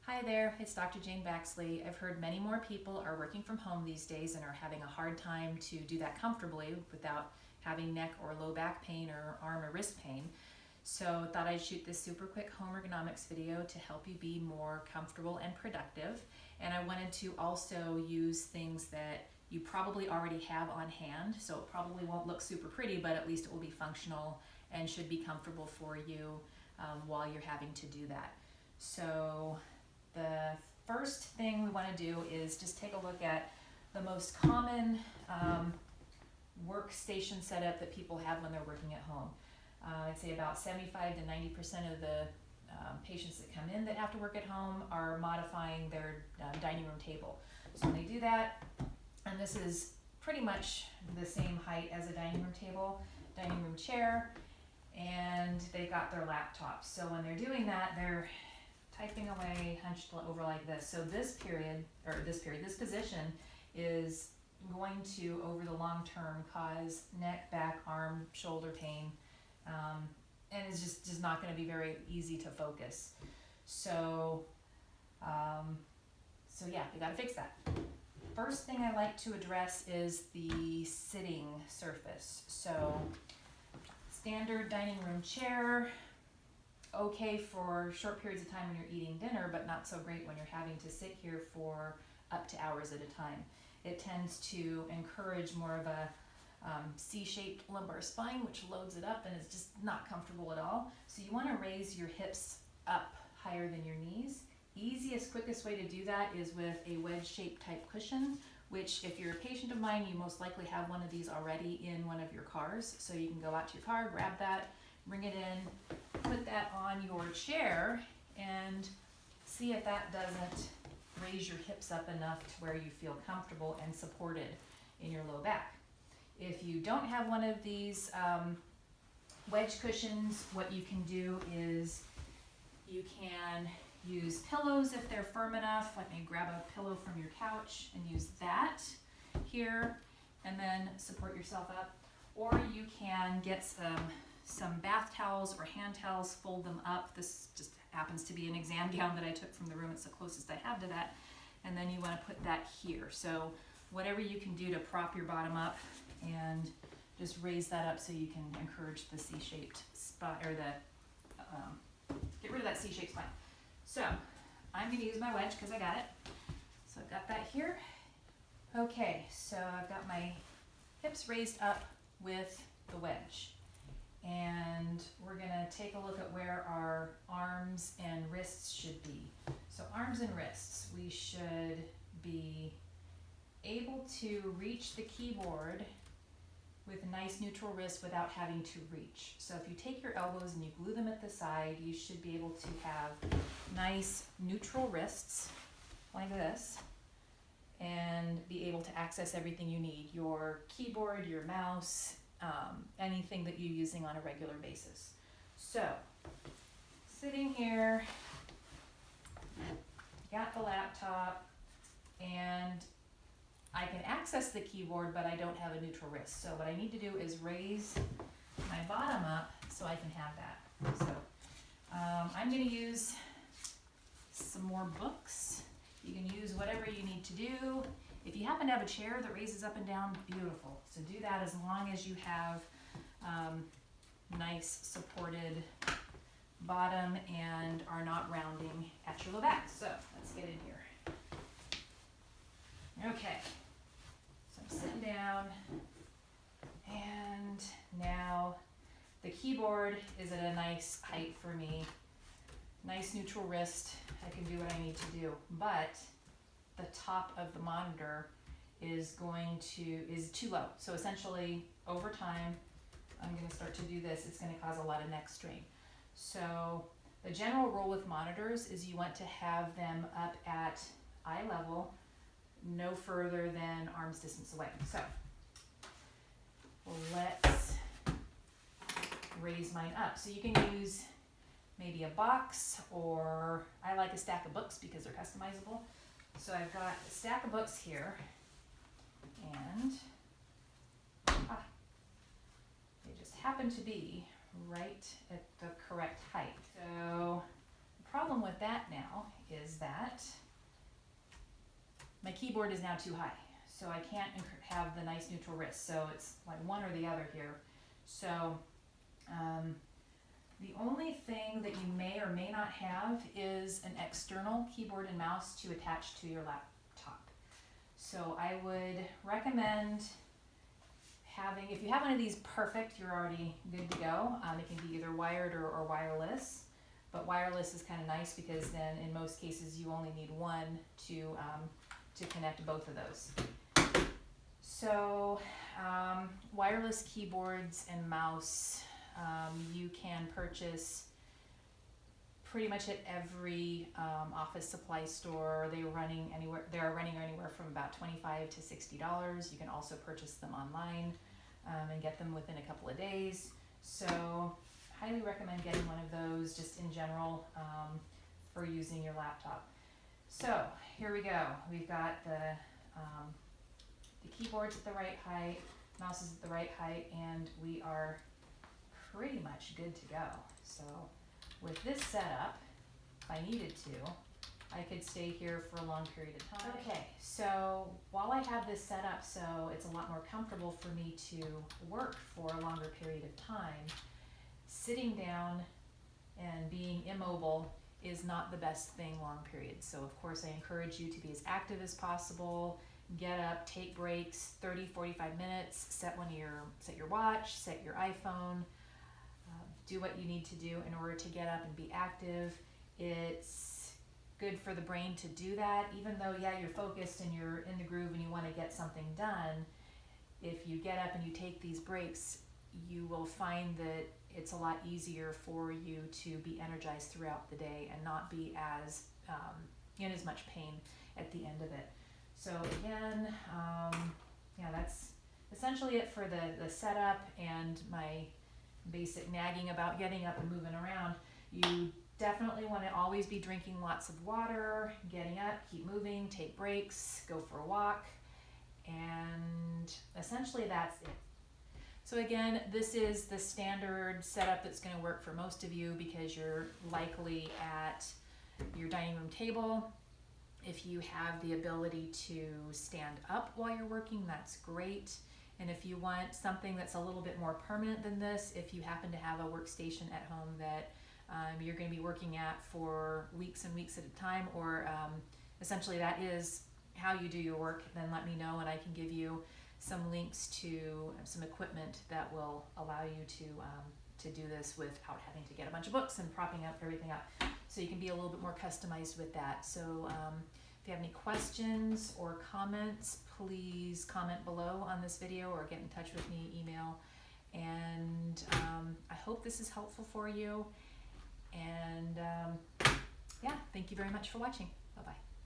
Hi there, it's Dr. Jane Baxley. I've heard many more people are working from home these days and are having a hard time to do that comfortably without having neck or low back pain or arm or wrist pain. So thought I'd shoot this super quick home ergonomics video to help you be more comfortable and productive. And I wanted to also use things that you probably already have on hand, so it probably won't look super pretty, but at least it will be functional and should be comfortable for you while you're having to do that. So the first thing we want to do is just take a look at the most common workstation setup that people have when they're working at home. I'd say about 75 to 90% of the patients that come in that have to work at home are modifying their dining room table. So they do that, and this is pretty much the same height as a dining room table, dining room chair, and they got their laptops. So when they're doing that, they're typing away hunched over like this. So this position is going to, over the long term, cause neck, back, arm, shoulder pain, and it's just not going to be very easy to focus. So yeah, you got to fix that. First thing I like to address is the sitting surface. So standard dining room chair, okay for short periods of time when you're eating dinner, but not so great when you're having to sit here for up to hours at a time. It tends to encourage more of a C-shaped lumbar spine, which loads it up and is just not comfortable at all. So you want to raise your hips up higher than your knees. Easiest, quickest way to do that is with a wedge-shaped type cushion, which if you're a patient of mine, you most likely have one of these already in one of your cars. So you can go out to your car, grab that, bring it in, put that on your chair, and see if that doesn't raise your hips up enough to where you feel comfortable and supported in your low back. If you don't have one of these wedge cushions, what you can do is you can use pillows if they're firm enough. Like maybe grab a pillow from your couch and use that here and then support yourself up. Or you can get some bath towels or hand towels, fold them up. This just happens to be an exam gown that I took from the room. It's the closest I have to that. And then you want to put that here. So whatever you can do to prop your bottom up and just raise that up so you can encourage the C-shaped spine, or get rid of that C-shaped spine. So I'm going to use my wedge because I got it. So I've got that here. Okay, so I've got my hips raised up with the wedge. And we're going to take a look at where our arms and wrists should be. So arms and wrists, we should be able to reach the keyboard with a nice neutral wrist without having to reach. So if you take your elbows and you glue them at the side, you should be able to have nice neutral wrists like this and be able to access everything you need, your keyboard, your mouse, anything that you're using on a regular basis. So sitting here, got the laptop, and I can access the keyboard, but I don't have a neutral wrist. So what I need to do is raise my bottom up so I can have that. So I'm going to use some more books. You can use whatever you need to do. If you happen to have a chair that raises up and down, beautiful. So do that as long as you have nice supported bottom and are not rounding at your low back. So let's get in here. Okay, so I'm sitting down, and now the keyboard is at a nice height for me. Nice neutral wrist, I can do what I need to do, but the top of the monitor is too low. So essentially, over time, I'm going to start to do this. It's going to cause a lot of neck strain. So the general rule with monitors is you want to have them up at eye level, no further than arm's distance away. So let's raise mine up. So you can use maybe a box, or I like a stack of books because they're customizable. So I've got a stack of books here, and they just happen to be right at the correct height. So the problem with that now is that my keyboard is now too high. So I can't have the nice neutral wrist. So it's like one or the other here. So the only thing that you may or may not have is an external keyboard and mouse to attach to your laptop. So I would recommend having, if you have one of these, perfect, you're already good to go. It can be either wired or wireless, but wireless is kind of nice because then in most cases you only need one to connect both of those. So wireless keyboards and mouse, you can purchase pretty much at every office supply store. They are running anywhere from about $25 to $60. You can also purchase them online and get them within a couple of days. So highly recommend getting one of those just in general for using your laptop. So here we go. We've got the keyboard's at the right height, mouse is at the right height, and we are pretty much good to go. So with this setup, if I needed to, I could stay here for a long period of time. Okay, so while I have this set up so it's a lot more comfortable for me to work for a longer period of time, sitting down and being immobile is not the best thing long periods. So of course I encourage you to be as active as possible. Get up, take breaks, 30, 45 minutes, set your watch, set your iPhone, do what you need to do in order to get up and be active. It's good for the brain to do that, even though, yeah, you're focused and you're in the groove and you want to get something done. If you get up and you take these breaks, you will find that it's a lot easier for you to be energized throughout the day and not be as in as much pain at the end of it. So again, yeah, that's essentially it for the setup and my basic nagging about getting up and moving around. You definitely want to always be drinking lots of water, getting up, keep moving, take breaks, go for a walk, and essentially that's it. So again, this is the standard setup that's going to work for most of you because you're likely at your dining room table. If you have the ability to stand up while you're working, that's great. And if you want something that's a little bit more permanent than this, if you happen to have a workstation at home that you're going to be working at for weeks and weeks at a time, or essentially that is how you do your work, then let me know and I can give you some links to some equipment that will allow you to do this without having to get a bunch of books and propping up everything up. So you can be a little bit more customized with that. So if you have any questions or comments, please comment below on this video or get in touch with me, email. And I hope this is helpful for you. And yeah, thank you very much for watching. Bye-bye.